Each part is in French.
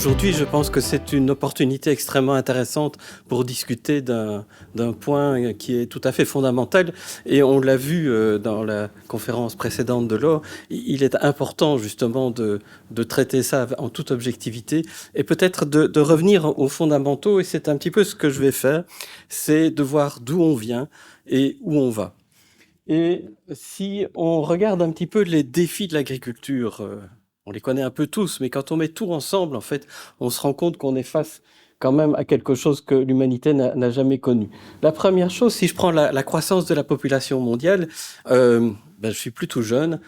Aujourd'hui, je pense que c'est une opportunité extrêmement intéressante pour discuter d'un point qui est tout à fait fondamental. Et on l'a vu dans la conférence précédente de l'OR, il est important justement de traiter ça en toute objectivité et peut-être de revenir aux fondamentaux. Et c'est un petit peu ce que je vais faire, c'est de voir d'où on vient et où on va. Et si on regarde un petit peu les défis de l'agriculture, on les connaît un peu tous, mais quand on met tout ensemble, en fait, on se rend compte qu'on est face quand même à quelque chose que l'humanité n'a jamais connu. La première chose, si je prends la croissance de la population mondiale, je suis plutôt jeune.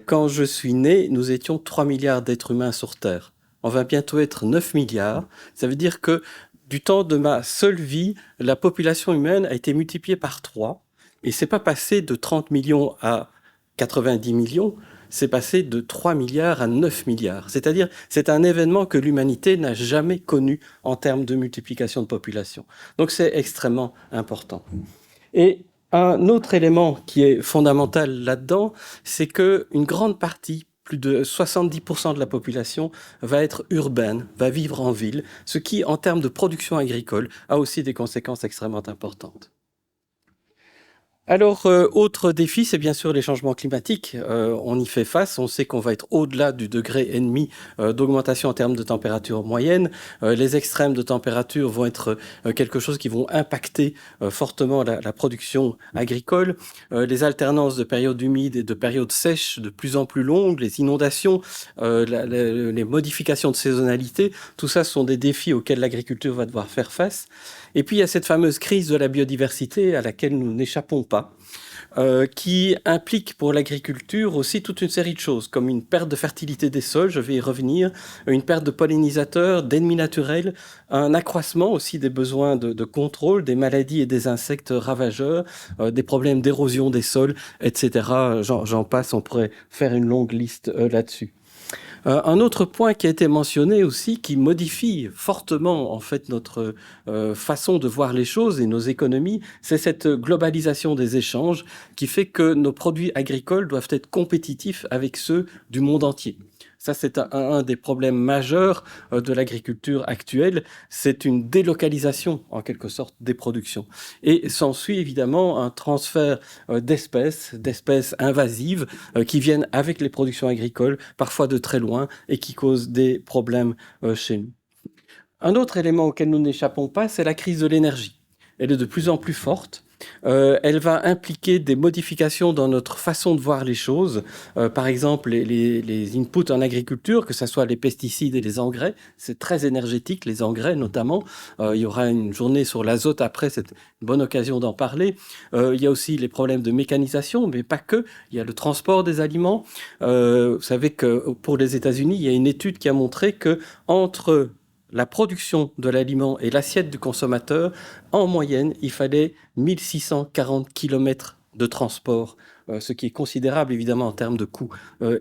Quand je suis né, nous étions 3 milliards d'êtres humains sur Terre. On va bientôt être 9 milliards. Ça veut dire que du temps de ma seule vie, la population humaine a été multipliée par 3. Et c'est pas passé de 30 millions à 90 millions, c'est passé de 3 milliards à 9 milliards. C'est-à-dire, c'est un événement que l'humanité n'a jamais connu en termes de multiplication de population. Donc c'est extrêmement important. Et un autre élément qui est fondamental là-dedans, c'est qu'une grande partie, plus de 70% de la population, va être urbaine, va vivre en ville, ce qui, en termes de production agricole, a aussi des conséquences extrêmement importantes. Alors, autre défi, c'est bien sûr les changements climatiques. On y fait face. On sait qu'on va être au-delà du degré et demi d'augmentation en termes de température moyenne. Les extrêmes de température vont être quelque chose qui vont impacter fortement la production agricole. Les alternances de périodes humides et de périodes sèches de plus en plus longues, les inondations, les modifications de saisonnalité, tout ça sont des défis auxquels l'agriculture va devoir faire face. Et puis, il y a cette fameuse crise de la biodiversité à laquelle nous n'échappons pas, qui implique pour l'agriculture aussi toute une série de choses, comme une perte de fertilité des sols, je vais y revenir, une perte de pollinisateurs, d'ennemis naturels, un accroissement aussi des besoins de contrôle, des maladies et des insectes ravageurs, des problèmes d'érosion des sols, etc. J'en passe, on pourrait faire une longue liste là-dessus. Un autre point qui a été mentionné aussi, qui modifie fortement en fait notre façon de voir les choses et nos économies, c'est cette globalisation des échanges qui fait que nos produits agricoles doivent être compétitifs avec ceux du monde entier. Ça, c'est un des problèmes majeurs de l'agriculture actuelle. C'est une délocalisation, en quelque sorte, des productions. Et s'ensuit évidemment un transfert d'espèces invasives qui viennent avec les productions agricoles, parfois de très loin, et qui causent des problèmes chez nous. Un autre élément auquel nous n'échappons pas, c'est la crise de l'énergie. Elle est de plus en plus forte. Elle va impliquer des modifications dans notre façon de voir les choses. Par exemple, les inputs en agriculture, que ce soit les pesticides et les engrais, c'est très énergétique, les engrais notamment. Il y aura une journée sur l'azote après, c'est une bonne occasion d'en parler. Il y a aussi les problèmes de mécanisation, mais pas que. Il y a le transport des aliments. Vous savez que pour les États-Unis, il y a une étude qui a montré que entre la production de l'aliment et l'assiette du consommateur, en moyenne, il fallait 1640 km de transport, ce qui est considérable évidemment en termes de coûts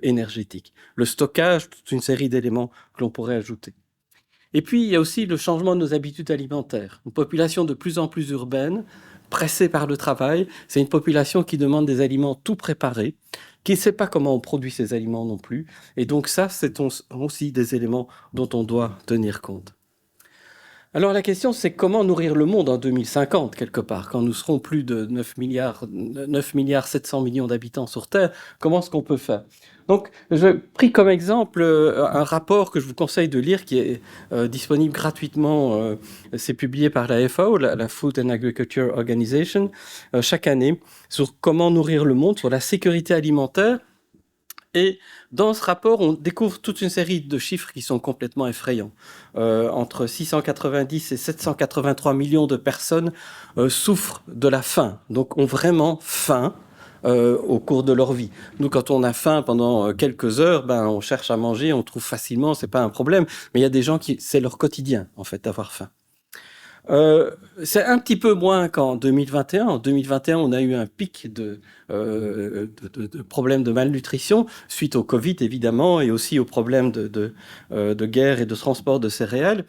énergétiques. Le stockage, toute une série d'éléments que l'on pourrait ajouter. Et puis, il y a aussi le changement de nos habitudes alimentaires. Une population de plus en plus urbaine, pressée par le travail, c'est une population qui demande des aliments tout préparés, qui ne sait pas comment on produit ces aliments non plus. Et donc ça, c'est aussi des éléments dont on doit tenir compte. Alors la question, c'est comment nourrir le monde en 2050, quelque part, quand nous serons plus de 9 milliards 700 millions d'habitants sur Terre, comment est-ce qu'on peut faire? Donc, j'ai pris comme exemple un rapport que je vous conseille de lire, qui est disponible gratuitement. C'est publié par la FAO, la Food and Agriculture Organization, chaque année, sur comment nourrir le monde, sur la sécurité alimentaire. Et dans ce rapport, on découvre toute une série de chiffres qui sont complètement effrayants. Entre 690 et 783 millions de personnes souffrent de la faim, donc ont vraiment faim au cours de leur vie. Nous, quand on a faim pendant quelques heures, on cherche à manger, on trouve facilement, c'est pas un problème. Mais il y a des gens qui, c'est leur quotidien, en fait, d'avoir faim. C'est un petit peu moins qu'en 2021. En 2021, on a eu un pic de problèmes de malnutrition suite au Covid, évidemment, et aussi aux problèmes de guerre et de transport de céréales.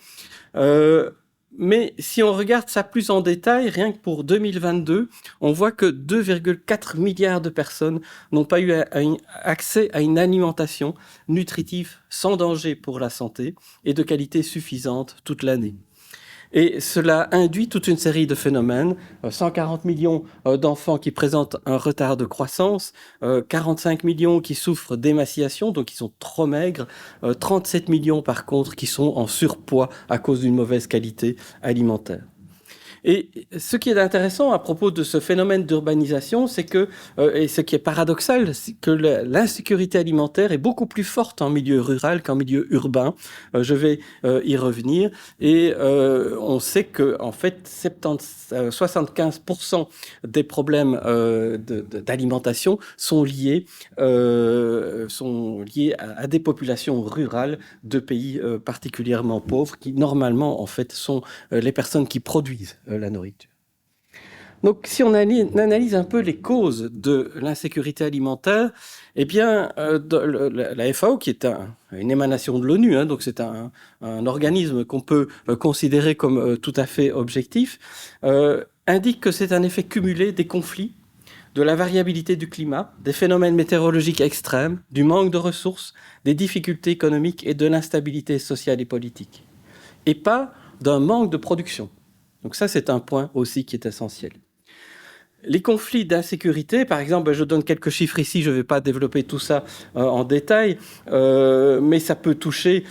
Mais si on regarde ça plus en détail, rien que pour 2022, on voit que 2,4 milliards de personnes n'ont pas eu accès à une alimentation nutritive sans danger pour la santé et de qualité suffisante toute l'année. Et cela induit toute une série de phénomènes. 140 millions d'enfants qui présentent un retard de croissance, 45 millions qui souffrent d'émaciation, donc qui sont trop maigres, 37 millions par contre qui sont en surpoids à cause d'une mauvaise qualité alimentaire. Et ce qui est intéressant à propos de ce phénomène d'urbanisation, c'est que, et ce qui est paradoxal, c'est que l'insécurité alimentaire est beaucoup plus forte en milieu rural qu'en milieu urbain. Je vais y revenir. Et on sait que, en fait, 75% des problèmes d'alimentation sont liés à des populations rurales de pays particulièrement pauvres, qui normalement, en fait, sont les personnes qui produisent la nourriture. Donc, si on analyse un peu les causes de l'insécurité alimentaire, eh bien, la FAO, qui est une émanation de l'ONU, donc c'est un organisme qu'on peut considérer comme tout à fait objectif, indique que c'est un effet cumulé des conflits, de la variabilité du climat, des phénomènes météorologiques extrêmes, du manque de ressources, des difficultés économiques et de l'instabilité sociale et politique, et pas d'un manque de production. Donc ça, c'est un point aussi qui est essentiel. Les conflits d'insécurité, par exemple, je donne quelques chiffres ici, je ne vais pas développer tout ça en détail, mais ça peut toucher,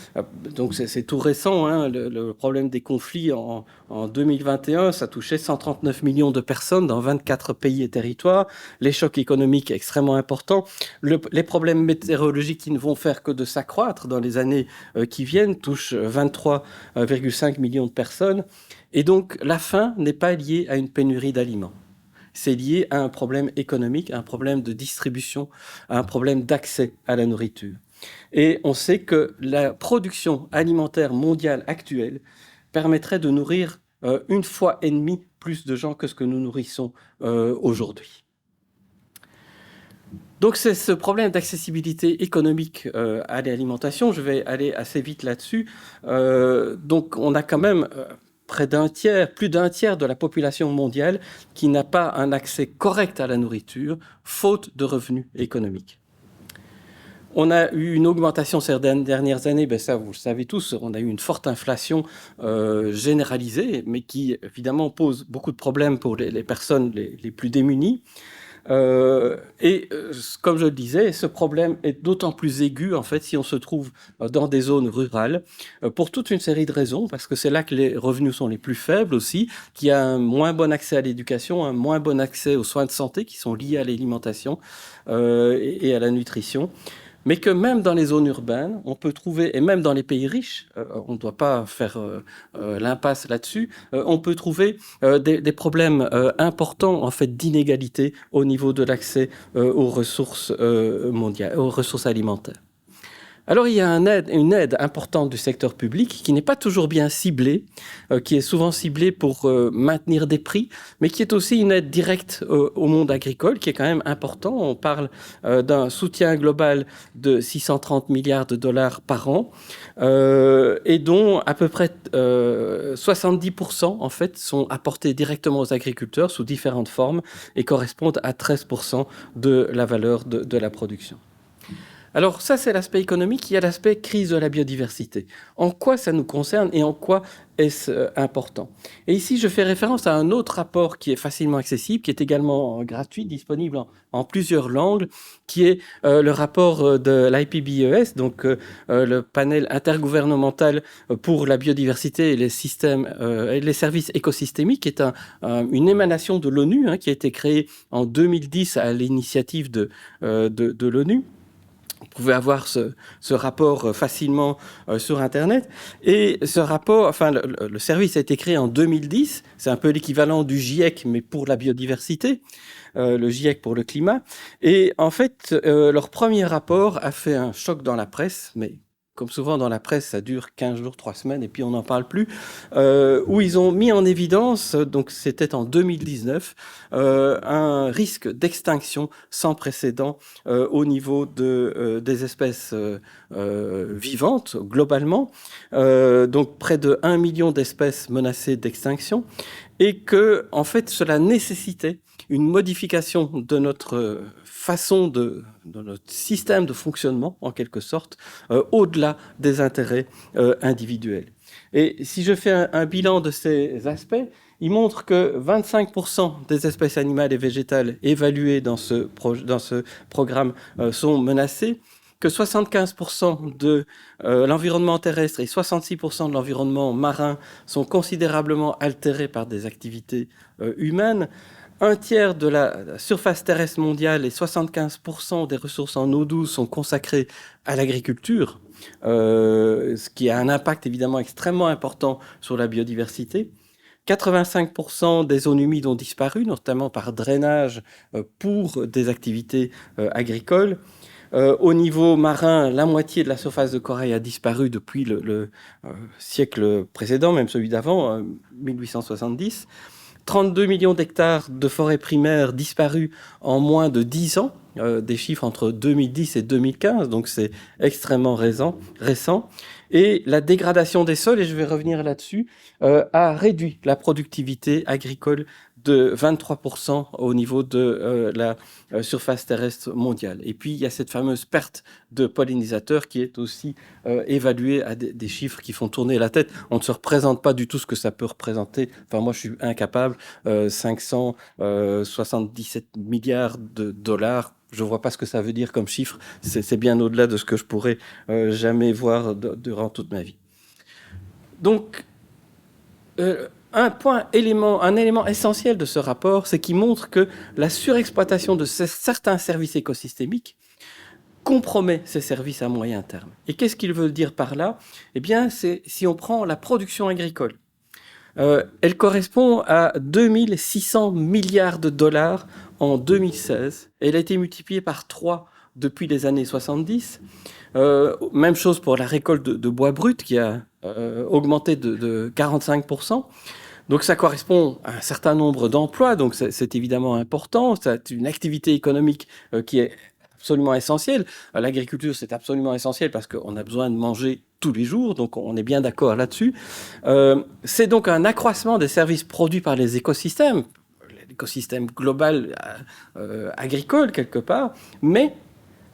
donc c'est tout récent, le problème des conflits en 2021, ça touchait 139 millions de personnes dans 24 pays et territoires, les chocs économiques extrêmement importants, les problèmes météorologiques qui ne vont faire que de s'accroître dans les années qui viennent touchent 23,5 millions de personnes. Et donc, la faim n'est pas liée à une pénurie d'aliments. C'est lié à un problème économique, à un problème de distribution, à un problème d'accès à la nourriture. Et on sait que la production alimentaire mondiale actuelle permettrait de nourrir 1,5 fois plus de gens que ce que nous nourrissons aujourd'hui. Donc c'est ce problème d'accessibilité économique à l'alimentation. Je vais aller assez vite là-dessus. Donc on a quand même plus d'un tiers de la population mondiale qui n'a pas un accès correct à la nourriture, faute de revenus économiques. On a eu une augmentation ces dernières années, ça vous le savez tous, on a eu une forte inflation généralisée, mais qui évidemment pose beaucoup de problèmes pour les personnes les plus démunies. Comme je le disais, ce problème est d'autant plus aigu en fait si on se trouve dans des zones rurales pour toute une série de raisons, parce que c'est là que les revenus sont les plus faibles aussi, qu'il y a un moins bon accès à l'éducation, un moins bon accès aux soins de santé qui sont liés à l'alimentation et à la nutrition. Mais que même dans les zones urbaines, on peut trouver, et même dans les pays riches, on ne doit pas faire l'impasse là-dessus, on peut trouver des problèmes importants en fait d'inégalité au niveau de l'accès aux ressources mondiales, aux ressources alimentaires. Alors il y a une aide importante du secteur public qui n'est pas toujours bien ciblée, qui est souvent ciblée pour maintenir des prix, mais qui est aussi une aide directe au monde agricole, qui est quand même important. On parle d'un soutien global de 630 milliards de dollars par an, et dont à peu près 70% en fait sont apportés directement aux agriculteurs sous différentes formes et correspondent à 13% de la valeur de la production. Alors ça, c'est l'aspect économique. Il y a l'aspect crise de la biodiversité. En quoi ça nous concerne et en quoi est-ce important? Et ici, je fais référence à un autre rapport qui est facilement accessible, qui est également gratuit, disponible en plusieurs langues, qui est le rapport de l'IPBES, donc le panel intergouvernemental pour la biodiversité et les systèmes et les services écosystémiques, qui est une émanation de l'ONU, qui a été créée en 2010 à l'initiative de l'ONU. Vous pouvez avoir ce rapport facilement sur Internet. Et ce rapport, enfin, le service a été créé en 2010. C'est un peu l'équivalent du GIEC, mais pour la biodiversité, le GIEC pour le climat. Et en fait, leur premier rapport a fait un choc dans la presse, mais comme souvent dans la presse, ça dure 15 jours, 3 semaines, et puis on n'en parle plus, où ils ont mis en évidence, donc c'était en 2019, un risque d'extinction sans précédent au niveau des espèces vivantes, globalement. Donc près de 1 million d'espèces menacées d'extinction, et que, en fait, cela nécessitait une modification de notre façon de notre système de fonctionnement, en quelque sorte, au-delà des intérêts individuels. Et si je fais un bilan de ces aspects, il montre que 25% des espèces animales et végétales évaluées dans ce programme sont menacées, que 75% de l'environnement terrestre et 66% de l'environnement marin sont considérablement altérés par des activités humaines. Un tiers de la surface terrestre mondiale et 75% des ressources en eau douce sont consacrées à l'agriculture, ce qui a un impact évidemment extrêmement important sur la biodiversité. 85% des zones humides ont disparu, notamment par drainage pour des activités agricoles. Au niveau marin, la moitié de la surface de corail a disparu depuis le siècle précédent, même celui d'avant, 1870. 32 millions d'hectares de forêts primaires disparus en moins de 10 ans, des chiffres entre 2010 et 2015, donc c'est extrêmement récent. Et la dégradation des sols, et je vais revenir là-dessus, a réduit la productivité agricole de 23% au niveau de la surface terrestre mondiale. Et puis, il y a cette fameuse perte de pollinisateurs qui est aussi évaluée à des chiffres qui font tourner la tête. On ne se représente pas du tout ce que ça peut représenter. Enfin, moi, je suis incapable. 577 milliards de dollars. Je ne vois pas ce que ça veut dire comme chiffre. C'est bien au-delà de ce que je pourrais jamais voir durant toute ma vie. Donc, un élément essentiel de ce rapport, c'est qu'il montre que la surexploitation de certains services écosystémiques compromet ces services à moyen terme. Et qu'est-ce qu'il veut dire par là? Eh bien, c'est si on prend la production agricole. Elle correspond à 2600 milliards de dollars en 2016. Elle a été multipliée par 3 depuis les années 70. Même chose pour la récolte de bois brut qui a augmenté de 45%. Donc ça correspond à un certain nombre d'emplois, donc c'est évidemment important. C'est une activité économique qui est absolument essentielle. L'agriculture, c'est absolument essentiel parce qu'on a besoin de manger tous les jours, donc on est bien d'accord là-dessus. C'est donc un accroissement des services produits par les écosystèmes, l'écosystème global agricole quelque part, mais,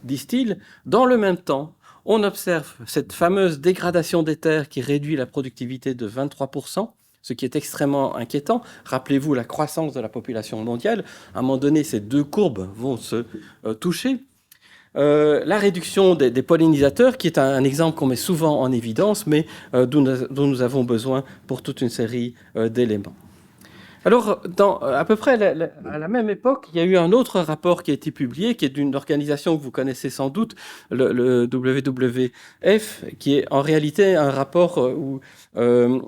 disent-ils, dans le même temps, on observe cette fameuse dégradation des terres qui réduit la productivité de 23%, ce qui est extrêmement inquiétant. Rappelez-vous la croissance de la population mondiale. À un moment donné, ces deux courbes vont se toucher. La réduction des pollinisateurs, qui est un exemple qu'on met souvent en évidence, mais dont nous avons besoin pour toute une série d'éléments. Alors, à peu près à la même époque, il y a eu un autre rapport qui a été publié, qui est d'une organisation que vous connaissez sans doute, le WWF, qui est en réalité un rapport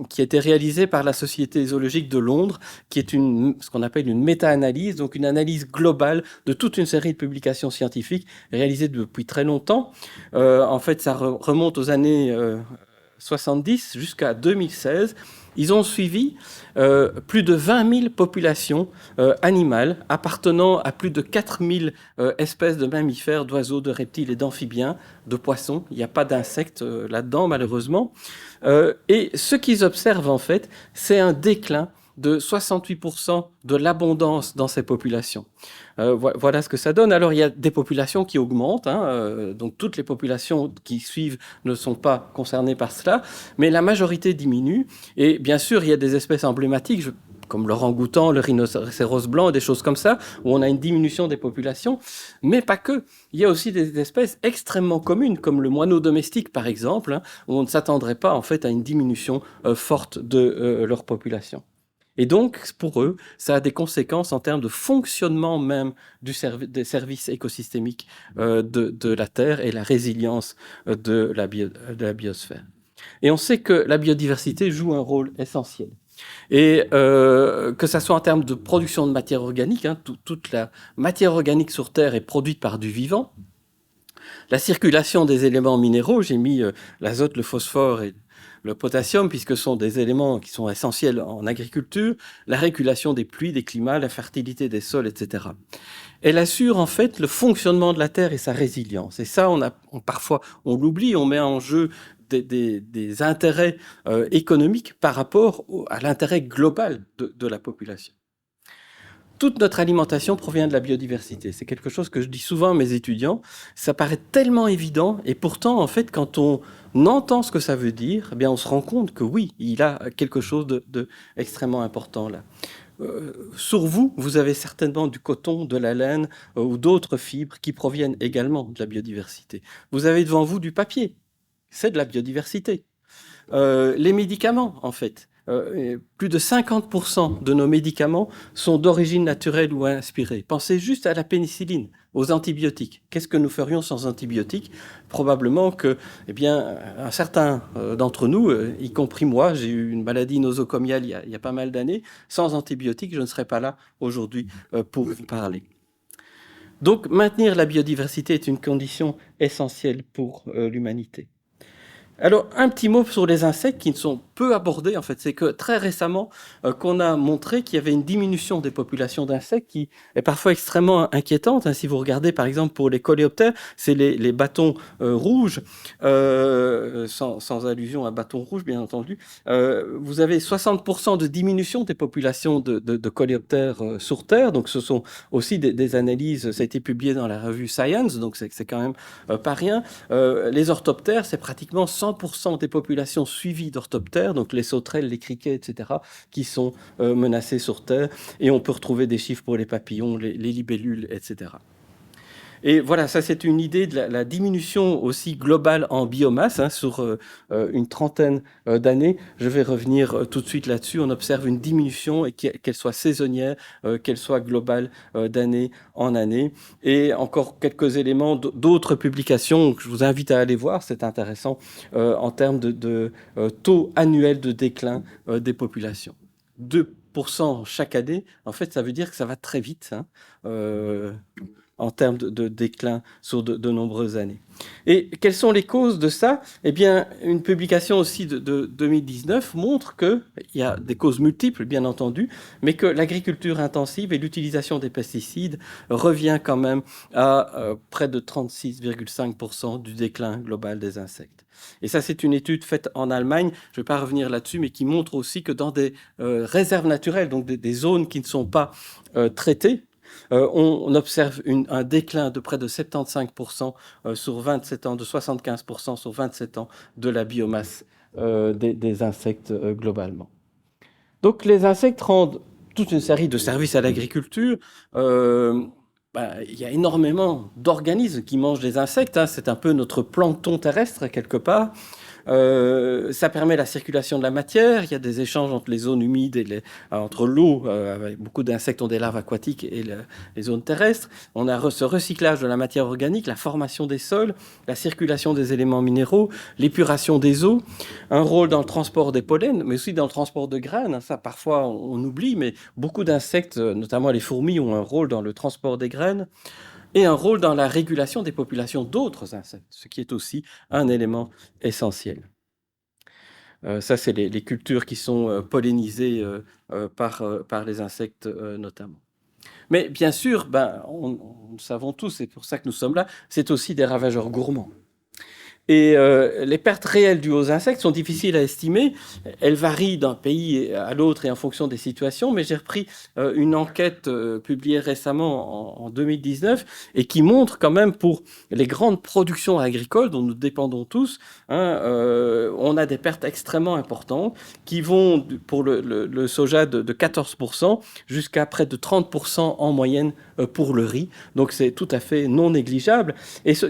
qui a été réalisé par la Société zoologique de Londres, qui est ce qu'on appelle une méta-analyse, donc une analyse globale de toute une série de publications scientifiques réalisées depuis très longtemps. En fait, ça remonte aux années 70 jusqu'à 2016. Ils ont suivi plus de 20 000 populations animales appartenant à plus de 4 000 espèces de mammifères, d'oiseaux, de reptiles et d'amphibiens, de poissons. Il n'y a pas d'insectes là-dedans, malheureusement. Et ce qu'ils observent, en fait, c'est un déclin de 68% de l'abondance dans ces populations. Voilà ce que ça donne. Alors, il y a des populations qui augmentent, donc toutes les populations qui suivent ne sont pas concernées par cela, mais la majorité diminue. Et bien sûr, il y a des espèces emblématiques, comme l'orang-outan, le rhinocéros blanc, des choses comme ça, où on a une diminution des populations, mais pas que. Il y a aussi des espèces extrêmement communes, comme le moineau domestique, par exemple, où on ne s'attendrait pas, en fait, à une diminution forte de leur population. Et donc, pour eux, ça a des conséquences en termes de fonctionnement même des services écosystémiques de la Terre et la résilience de la biosphère. Et on sait que la biodiversité joue un rôle essentiel. Et que ça soit en termes de production de matière organique, toute la matière organique sur Terre est produite par du vivant. La circulation des éléments minéraux, j'ai mis l'azote, le phosphore et le potassium, puisque ce sont des éléments qui sont essentiels en agriculture, la régulation des pluies, des climats, la fertilité des sols, etc. Elle assure en fait le fonctionnement de la Terre et sa résilience. Et ça, parfois, on l'oublie, on met en jeu des intérêts économiques par rapport à l'intérêt global de la population. Toute notre alimentation provient de la biodiversité. C'est quelque chose que je dis souvent à mes étudiants. Ça paraît tellement évident, et pourtant, en fait, quand on entend ce que ça veut dire, eh bien, on se rend compte que oui, il y a quelque chose de extrêmement important là. Sur vous, vous avez certainement du coton, de la laine ou d'autres fibres qui proviennent également de la biodiversité. Vous avez devant vous du papier, c'est de la biodiversité. Les médicaments, en fait. Plus de 50% de nos médicaments sont d'origine naturelle ou inspirée. Pensez juste à la pénicilline, aux antibiotiques. Qu'est-ce que nous ferions sans antibiotiques? Probablement que, eh bien, un certain d'entre nous, y compris moi, j'ai eu une maladie nosocomiale il y a pas mal d'années. Sans antibiotiques, je ne serais pas là aujourd'hui pour vous parler. Donc, maintenir la biodiversité est une condition essentielle pour l'humanité. Alors, un petit mot sur les insectes qui ne sont peu abordés, en fait. C'est que très récemment, qu'on a montré qu'il y avait une diminution des populations d'insectes qui est parfois extrêmement inquiétante. Hein. Si vous regardez, par exemple, pour les coléoptères, c'est les bâtons rouges, sans allusion à bâton rouge, bien entendu. Vous avez 60% de diminution des populations de coléoptères sur Terre. Donc, ce sont aussi des analyses, ça a été publié dans la revue Science, donc c'est quand même pas rien. Les orthoptères, c'est pratiquement 100% des populations suivies d'orthoptères, donc les sauterelles, les criquets, etc., qui sont menacées sur Terre. Et on peut retrouver des chiffres pour les papillons, les libellules, etc. Et voilà, ça c'est une idée de la diminution aussi globale en biomasse hein, sur une trentaine d'années. Je vais revenir tout de suite là-dessus. On observe une diminution et qu'elle soit saisonnière, qu'elle soit globale d'année en année. Et encore quelques éléments d'autres publications que je vous invite à aller voir, c'est intéressant en termes de taux annuel de déclin des populations. 2% chaque année, en fait, ça veut dire que ça va très vite. Hein, en termes de déclin sur de nombreuses années. Et quelles sont les causes de ça? Eh bien, une publication aussi de 2019 montre qu'il y a des causes multiples, bien entendu, mais que l'agriculture intensive et l'utilisation des pesticides revient quand même à près de 36,5% du déclin global des insectes. Et ça, c'est une étude faite en Allemagne, je ne vais pas revenir là-dessus, mais qui montre aussi que dans des réserves naturelles, donc des zones qui ne sont pas traitées, on observe un déclin de près de 75% sur 27 ans, de 75% sur 27 ans de la biomasse des insectes globalement. Donc les insectes rendent toute une série de services à l'agriculture. Il y a énormément d'organismes qui mangent des insectes. Hein. C'est un peu notre plancton terrestre quelque part. Ça permet la circulation de la matière. Il y a des échanges entre les zones humides et entre l'eau, avec beaucoup d'insectes ont des larves aquatiques, et les zones terrestres. On a ce recyclage de la matière organique, la formation des sols, la circulation des éléments minéraux, l'épuration des eaux, un rôle dans le transport des pollens, mais aussi dans le transport de graines. Ça, parfois, on oublie, mais beaucoup d'insectes, notamment les fourmis, ont un rôle dans le transport des graines et un rôle dans la régulation des populations d'autres insectes, ce qui est aussi un élément essentiel. Ça, c'est les cultures qui sont pollinisées par les insectes notamment. Mais bien sûr, nous savons tous, c'est pour ça que nous sommes là, c'est aussi des ravageurs gourmands. Et les pertes réelles dues aux insectes sont difficiles à estimer. Elles varient d'un pays à l'autre et en fonction des situations, mais j'ai repris une enquête publiée récemment en 2019 et qui montre quand même pour les grandes productions agricoles dont nous dépendons tous, hein, on a des pertes extrêmement importantes qui vont pour le soja de 14% jusqu'à près de 30% en moyenne pour le riz. Donc c'est tout à fait non négligeable. Et ce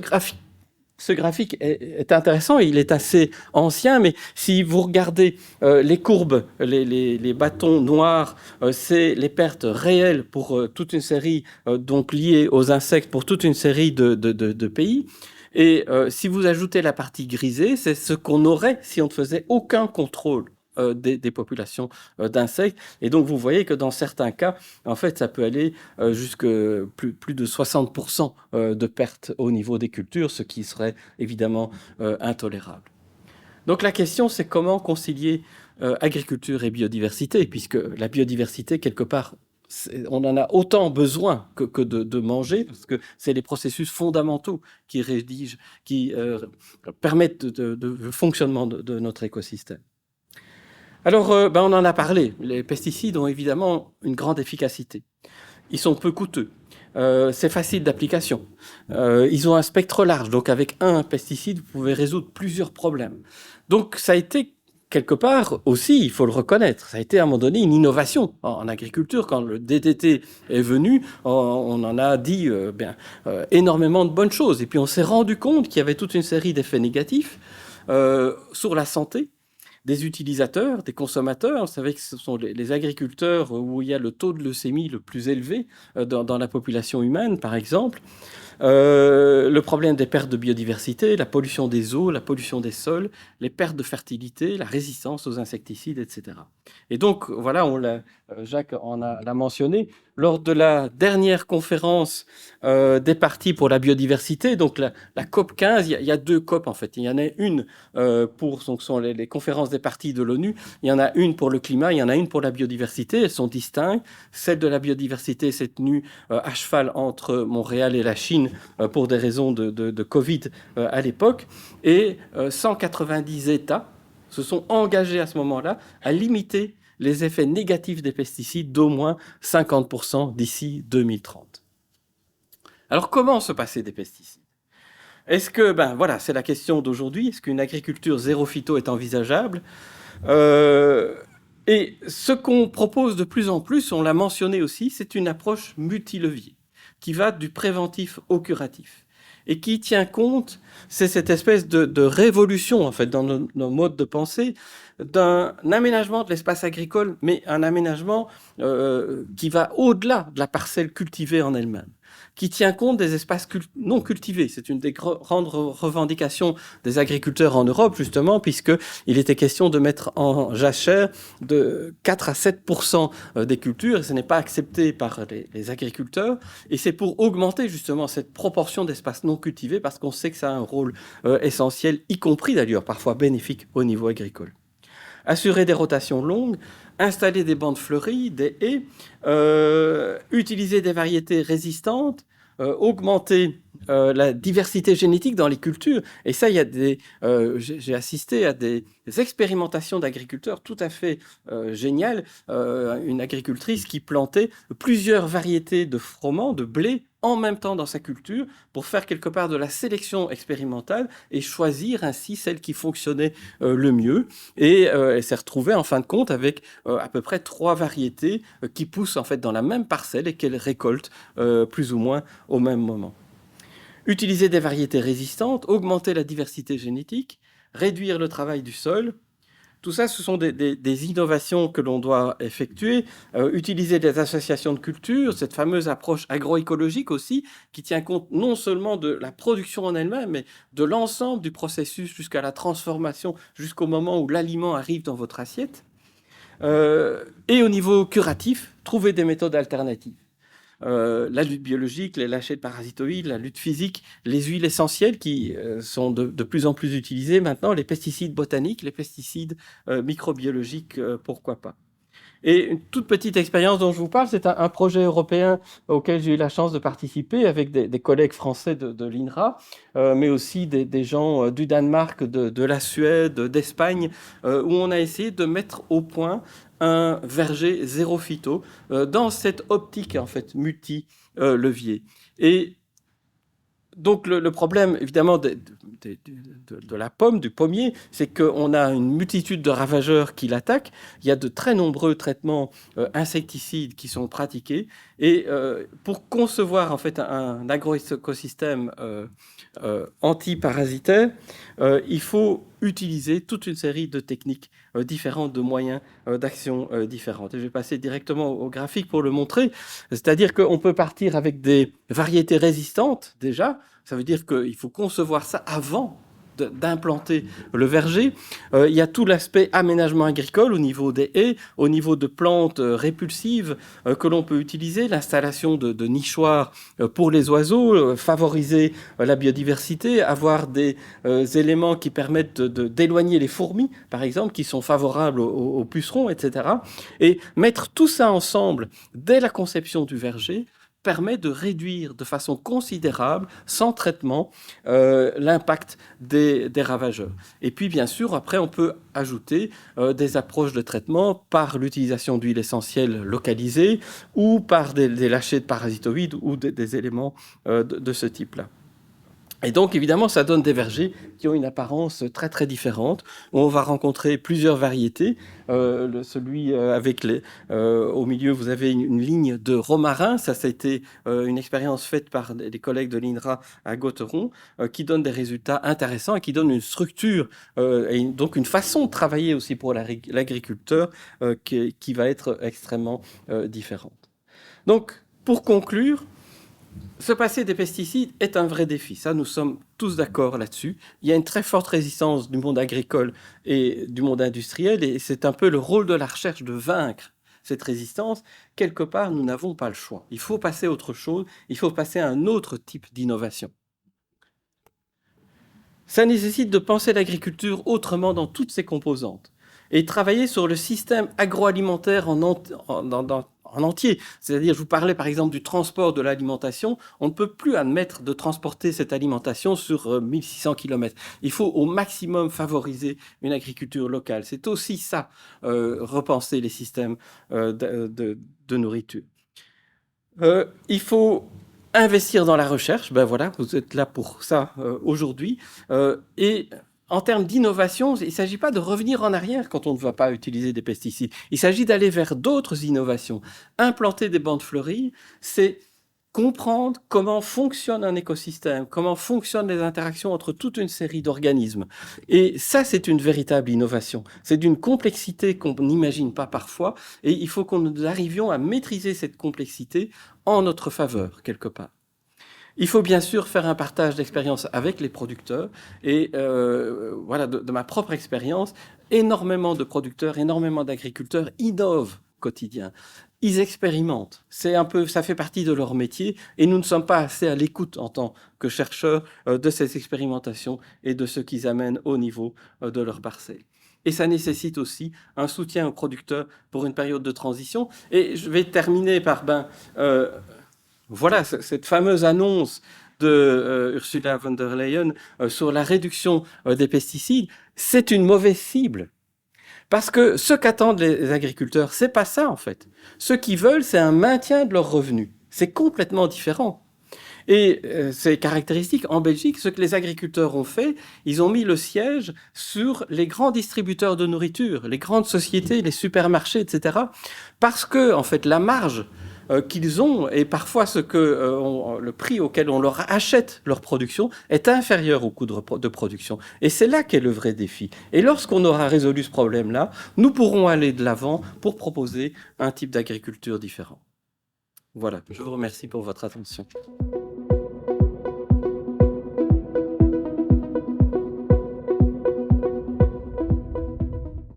graphique est intéressant, il est assez ancien, mais si vous regardez les courbes, les bâtons noirs, c'est les pertes réelles pour toute une série, donc liées aux insectes, pour toute une série de pays. Et si vous ajoutez la partie grisée, c'est ce qu'on aurait si on ne faisait aucun contrôle des populations d'insectes. Et donc, vous voyez que dans certains cas, en fait, ça peut aller jusqu'à plus de 60% de pertes au niveau des cultures, ce qui serait évidemment intolérable. Donc, la question, c'est comment concilier agriculture et biodiversité, puisque la biodiversité, quelque part, on en a autant besoin que de manger, parce que c'est les processus fondamentaux qui rédigent, qui permettent le fonctionnement de notre écosystème. Alors, on en a parlé. Les pesticides ont évidemment une grande efficacité. Ils sont peu coûteux. C'est facile d'application. Ils ont un spectre large. Donc, avec un pesticide, vous pouvez résoudre plusieurs problèmes. Donc, ça a été quelque part aussi, il faut le reconnaître, ça a été à un moment donné une innovation en agriculture. Quand le DDT est venu, on en a dit énormément de bonnes choses. Et puis on s'est rendu compte qu'il y avait toute une série d'effets négatifs sur la santé des utilisateurs, des consommateurs. Vous savez que ce sont les agriculteurs où il y a le taux de leucémie le plus élevé dans la population humaine, par exemple. Le problème des pertes de biodiversité, la pollution des eaux, la pollution des sols, les pertes de fertilité, la résistance aux insecticides, etc. Et donc, voilà, Jacques l'a mentionné, lors de la dernière conférence des parties pour la biodiversité, donc la COP 15, il y a deux COP en fait. Il y en a une ce sont les conférences des parties de l'ONU, il y en a une pour le climat, il y en a une pour la biodiversité, elles sont distinctes. Celle de la biodiversité s'est tenue à cheval entre Montréal et la Chine pour des raisons de Covid à l'époque, et 190 États se sont engagés à ce moment-là à limiter les effets négatifs des pesticides d'au moins 50% d'ici 2030. Alors, comment se passer des pesticides ? Est-ce que, voilà, c'est la question d'aujourd'hui. Est-ce qu'une agriculture zéro phyto est envisageable ? Et ce qu'on propose de plus en plus, on l'a mentionné aussi, c'est une approche multilevier qui va du préventif au curatif et qui tient compte, c'est cette espèce de révolution en fait dans nos modes de pensée, d'un aménagement de l'espace agricole, mais un aménagement qui va au-delà de la parcelle cultivée en elle-même, qui tient compte des espaces non cultivés. C'est une des grandes revendications des agriculteurs en Europe, justement, puisqu'il était question de mettre en jachère de 4 à 7% des cultures, et ce n'est pas accepté par les agriculteurs, et c'est pour augmenter justement cette proportion d'espaces non cultivés, parce qu'on sait que ça a un rôle essentiel, y compris d'ailleurs parfois bénéfique au niveau agricole. Assurer des rotations longues, installer des bandes fleuries, des haies, utiliser des variétés résistantes, augmenter la diversité génétique dans les cultures. Et ça, j'ai assisté à des expérimentations d'agriculteurs tout à fait géniales. Une agricultrice qui plantait plusieurs variétés de froment, de blé, en même temps dans sa culture, pour faire quelque part de la sélection expérimentale et choisir ainsi celle qui fonctionnait le mieux. Et elle s'est retrouvée en fin de compte avec à peu près 3 variétés qui poussent en fait dans la même parcelle et qu'elle récolte plus ou moins au même moment. Utiliser des variétés résistantes, augmenter la diversité génétique, réduire le travail du sol. Tout ça, ce sont des innovations que l'on doit effectuer. Utiliser des associations de cultures, cette fameuse approche agroécologique aussi, qui tient compte non seulement de la production en elle-même, mais de l'ensemble du processus jusqu'à la transformation, jusqu'au moment où l'aliment arrive dans votre assiette. Et au niveau curatif, trouver des méthodes alternatives. La lutte biologique, les lâchers de parasitoïdes, la lutte physique, les huiles essentielles qui sont de plus en plus utilisées maintenant, les pesticides botaniques, les pesticides microbiologiques, pourquoi pas. Et une toute petite expérience dont je vous parle, c'est un projet européen auquel j'ai eu la chance de participer avec des collègues français de l'INRA, mais aussi des gens du Danemark, de la Suède, d'Espagne, où on a essayé de mettre au point un verger zéro phyto dans cette optique en fait multi-levier. Et donc le problème évidemment de la pomme, du pommier, c'est qu'on a une multitude de ravageurs qui l'attaquent. Il y a de très nombreux traitements insecticides qui sont pratiqués. Et pour concevoir en fait un agroécosystème antiparasitaire, il faut utiliser toute une série de techniques différentes, de moyens d'action différentes. Et je vais passer directement au graphique pour le montrer. C'est-à-dire qu'on peut partir avec des variétés résistantes déjà. Ça veut dire qu'il faut concevoir ça avant d'implanter le verger. Il y a tout l'aspect aménagement agricole au niveau des haies, au niveau de plantes répulsives que l'on peut utiliser, l'installation de nichoirs pour les oiseaux, favoriser la biodiversité, avoir des éléments qui permettent d'éloigner les fourmis, par exemple, qui sont favorables aux pucerons, etc. Et mettre tout ça ensemble dès la conception du verger permet de réduire de façon considérable, sans traitement, l'impact des ravageurs. Et puis, bien sûr, après, on peut ajouter des approches de traitement par l'utilisation d'huiles essentielles localisées ou par des lâchers de parasitoïdes ou des éléments de ce type-là. Et donc, évidemment, ça donne des vergers qui ont une apparence très, très différente. On va rencontrer plusieurs variétés. Celui avec au milieu, vous avez une ligne de romarin. Ça a été une expérience faite par des collègues de l'INRA à Gotteron, qui donne des résultats intéressants et qui donne une structure et donc une façon de travailler aussi pour l'agriculteur qui va être extrêmement différente. Donc, pour conclure, se passer des pesticides est un vrai défi. Ça, nous sommes tous d'accord là-dessus. Il y a une très forte résistance du monde agricole et du monde industriel, et c'est un peu le rôle de la recherche de vaincre cette résistance. Quelque part, nous n'avons pas le choix. Il faut passer à autre chose, il faut passer à un autre type d'innovation. Ça nécessite de penser l'agriculture autrement dans toutes ses composantes et travailler sur le système agroalimentaire en entier. C'est-à-dire, je vous parlais par exemple du transport de l'alimentation. On ne peut plus admettre de transporter cette alimentation sur 1600 km. Il faut au maximum favoriser une agriculture locale. C'est aussi ça, repenser les systèmes de nourriture. Il faut investir dans la recherche. Ben voilà, vous êtes là pour ça aujourd'hui. Et en termes d'innovation, il ne s'agit pas de revenir en arrière quand on ne va pas utiliser des pesticides. Il s'agit d'aller vers d'autres innovations. Implanter des bandes fleuries, c'est comprendre comment fonctionne un écosystème, comment fonctionnent les interactions entre toute une série d'organismes. Et ça, c'est une véritable innovation. C'est d'une complexité qu'on n'imagine pas parfois, et il faut que nous arrivions à maîtriser cette complexité en notre faveur, quelque part. Il faut bien sûr faire un partage d'expérience avec les producteurs. Et voilà, de ma propre expérience, énormément de producteurs, énormément d'agriculteurs innovent au quotidien. Ils expérimentent. Ça fait partie de leur métier. Et nous ne sommes pas assez à l'écoute en tant que chercheurs de ces expérimentations et de ce qu'ils amènent au niveau de leur parcelle. Et ça nécessite aussi un soutien aux producteurs pour une période de transition. Et je vais terminer par... voilà, cette fameuse annonce de Ursula von der Leyen sur la réduction des pesticides, c'est une mauvaise cible. Parce que ce qu'attendent les agriculteurs, c'est pas ça en fait. Ce qu'ils veulent, c'est un maintien de leurs revenus. C'est complètement différent. Et c'est caractéristique. En Belgique, ce que les agriculteurs ont fait, ils ont mis le siège sur les grands distributeurs de nourriture, les grandes sociétés, les supermarchés, etc. Parce que, en fait, la marge qu'ils ont, et parfois le prix auquel on leur achète leur production est inférieur au coût de production. Et c'est là qu'est le vrai défi. Et lorsqu'on aura résolu ce problème-là, nous pourrons aller de l'avant pour proposer un type d'agriculture différent. Voilà, je vous remercie pour votre attention.